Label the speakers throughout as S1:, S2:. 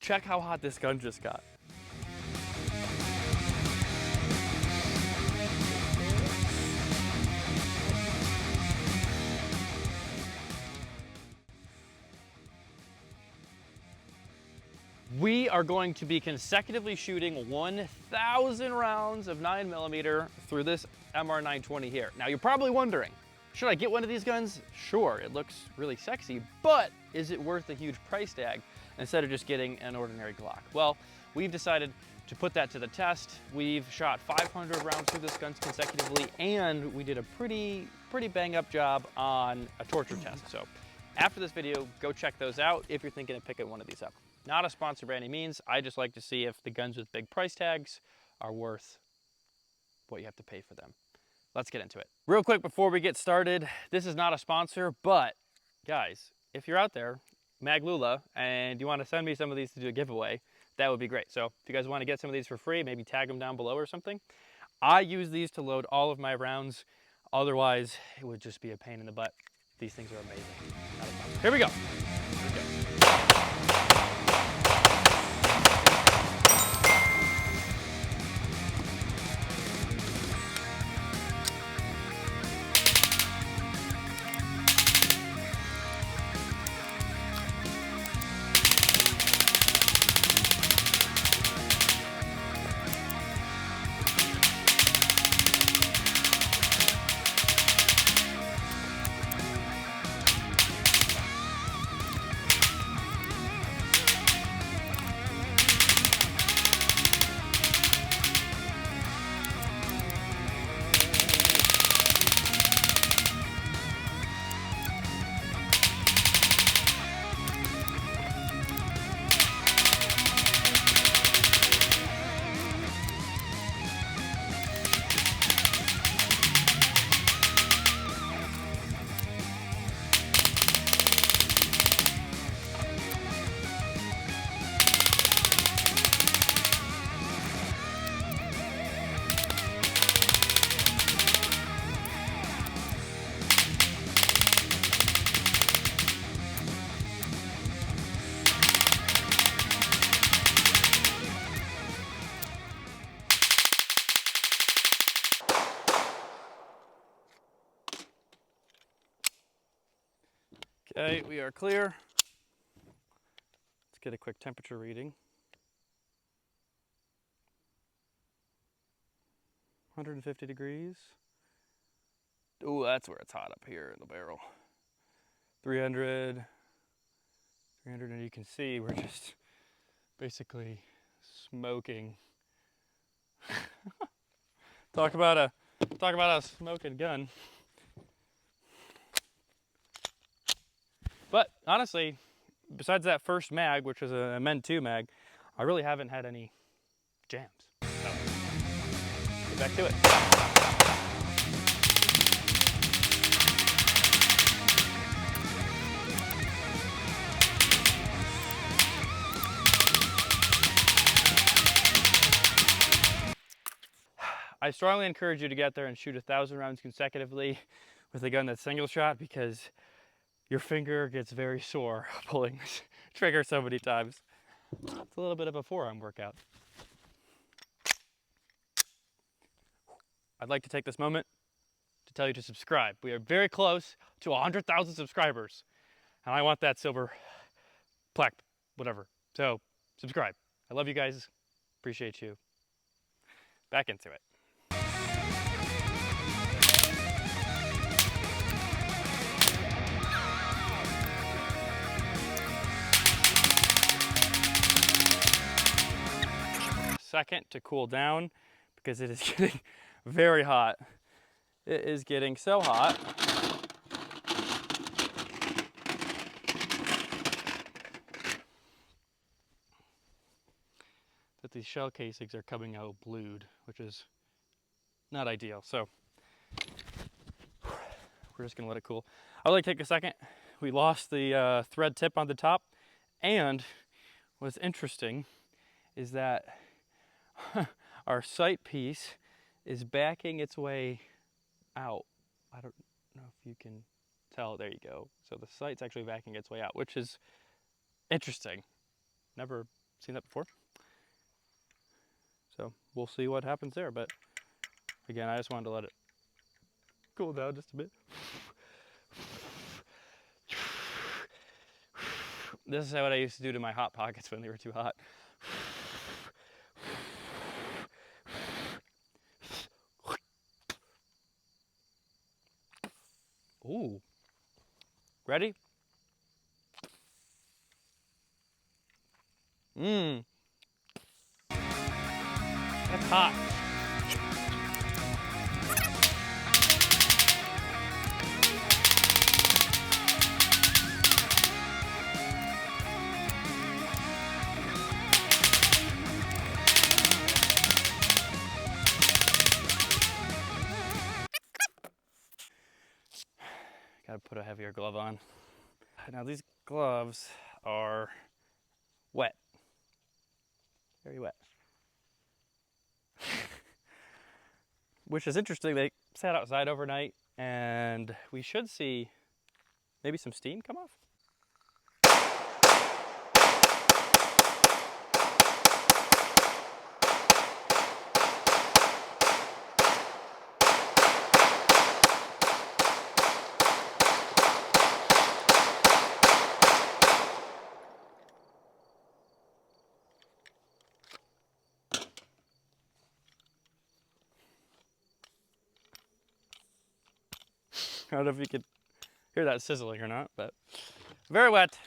S1: check how hot this gun just got. We are going to be consecutively shooting 1,000 rounds of 9mm through this MR920 here. Now you're probably wondering, should I get one of these guns? Sure, it looks really sexy, but is it worth a huge price tag instead of just getting an ordinary Glock? Well, we've decided to put that to the test. We've shot 500 rounds through this gun consecutively, and we did a pretty bang up job on a torture test. So after this video, go check those out if you're thinking of picking one of these up. Not a sponsor by any means. I just like to see if the guns with big price tags are worth what you have to pay for them. Let's get into it. Real quick before we get started, this is not a sponsor, but guys, if you're out there, Maglula, and you want to send me some of these to do a giveaway, that would be great. So if you guys want to get some of these for free, maybe tag them down below or something. I use these to load all of my rounds. Otherwise, it would just be a pain in the butt. These things are amazing. Not a sponsor. Here we go. Okay, we are clear. Let's get a quick temperature reading. 150 degrees. Ooh, that's where it's hot up here in the barrel. 300, and you can see we're just basically smoking. Talk about a smoking gun. But honestly, besides that first mag, which was a MN2 mag, I really haven't had any jams. So, get back to it. I strongly encourage you to get there and shoot 1,000 rounds consecutively with a gun that's single shot, because your finger gets very sore pulling this trigger so many times. It's a little bit of a forearm workout. I'd like to take this moment to tell you to subscribe. We are very close to 100,000 subscribers, and I want that silver plaque, whatever. So subscribe. I love you guys. Appreciate you. Back into it. Second to cool down, because it is getting very hot. It is getting so hot that these shell casings are coming out blued, which is not ideal. So we're just gonna let it cool. I'd like to take a second. We lost the thread tip on the top, and what's interesting is that our sight piece is backing its way out. I don't know if you can tell. There you go. So the sight's actually backing its way out, which is interesting. Never seen that before. So we'll see what happens there. But again, I just wanted to let it cool down just a bit. This is what I used to do to my Hot Pockets when they were too hot. Ooh. Ready? Mmm. That's hot. Gotta put a heavier glove on. Now these gloves are wet. Very wet. Which is interesting, they sat outside overnight and we should see maybe some steam come off. I don't know if you could hear that sizzling or not, but very wet.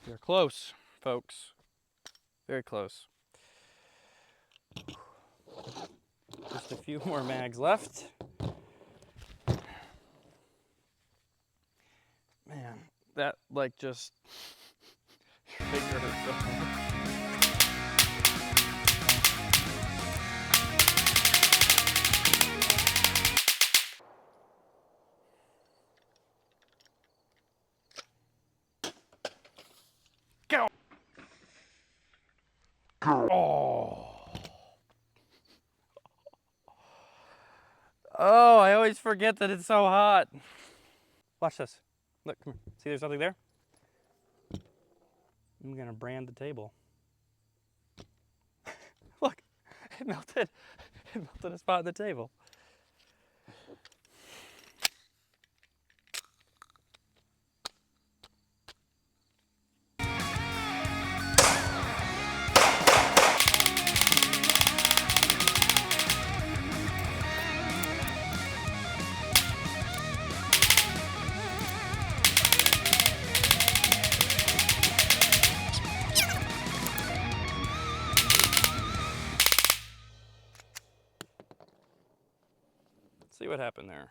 S1: We're close, folks. Very close. Just a few more mags left. Man, that like just finger hurts so bad. Go! Oh. Oh, I always forget that it's so hot. Watch this. Look, come here. See there's something there? I'm gonna brand the table. Look, it melted. It melted a spot on the table. See what happened there.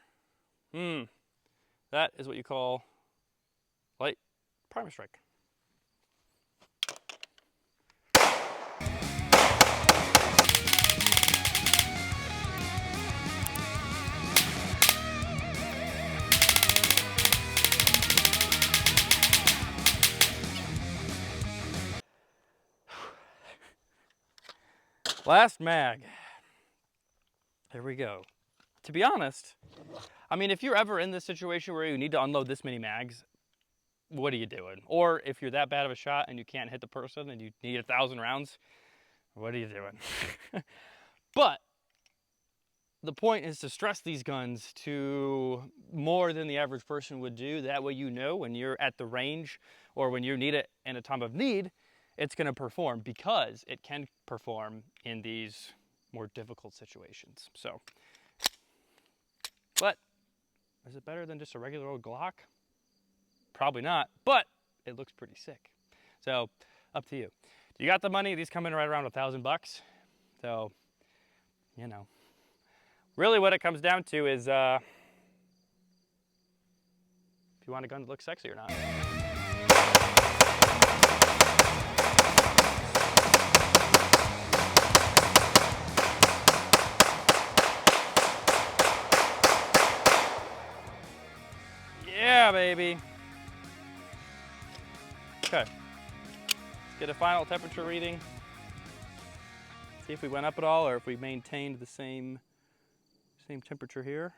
S1: That is what you call light primer strike. Last mag. There we go. To be honest, I mean, if you're ever in this situation where you need to unload this many mags, what are you doing? Or if you're that bad of a shot and you can't hit the person and you need 1,000 rounds, what are you doing? But the point is to stress these guns to more than the average person would do. That way you know when you're at the range or when you need it in a time of need, it's going to perform, because it can perform in these more difficult situations. So, but is it better than just a regular old Glock? Probably not, but it looks pretty sick. So, up to you. You got the money, these come in right around $1,000. So, you know, really what it comes down to is if you want a gun that looks sexy or not. Okay, let's get a final temperature reading. See if we went up at all or if we maintained the same temperature here.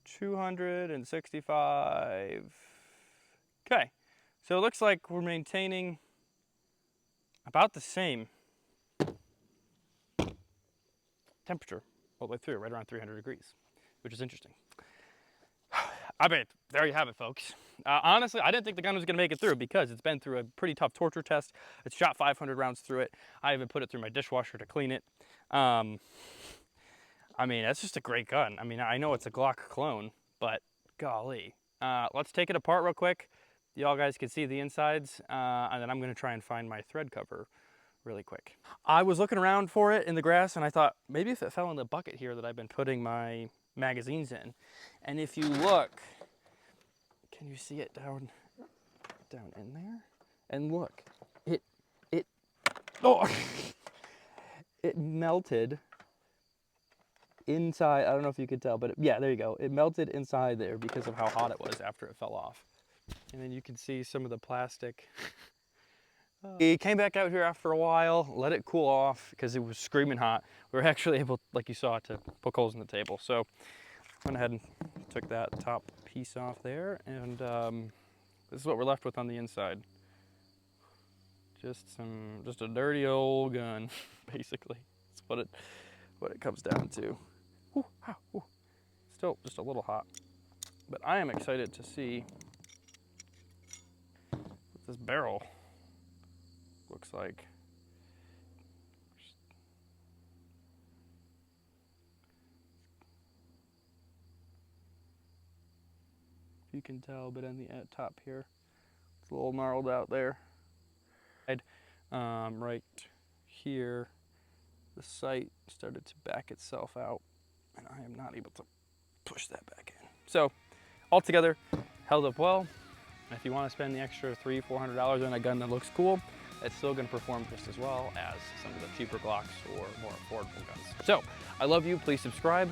S1: 265. Okay, so it looks like we're maintaining about the same temperature all the way through, right around 300 degrees, which is interesting. I mean, there you have it, folks. Honestly, I didn't think the gun was going to make it through because it's been through a pretty tough torture test. It's shot 500 rounds through it. I even put it through my dishwasher to clean it. I mean, that's just a great gun. I mean, I know it's a Glock clone, but golly. Let's take it apart real quick. Y'all guys can see the insides, and then I'm going to try and find my thread cover really quick. I was looking around for it in the grass, and I thought maybe if it fell in the bucket here that I've been putting my magazines in. And if you look, can you see it down in there? And look, oh, it melted inside. I don't know if you could tell, but yeah, there you go. It melted inside there because of how hot it was after it fell off. And then you can see some of the plastic. We came back out here after a while, let it cool off because it was screaming hot. We were actually able, like you saw, to poke holes in the table. So went ahead and took that top piece off there, and this is what we're left with on the inside. Just a dirty old gun, basically. That's what it comes down to. Ooh, ah, ooh. Still just a little hot, but I am excited to see what this barrel looks like. You can tell, but on the top here, it's a little gnarled out there. Right here, the sight started to back itself out, and I am not able to push that back in. So, altogether, held up well. And if you want to spend the extra $300–400 on a gun that looks cool, it's still going to perform just as well as some of the cheaper Glocks or more affordable guns. So, I love you. Please subscribe.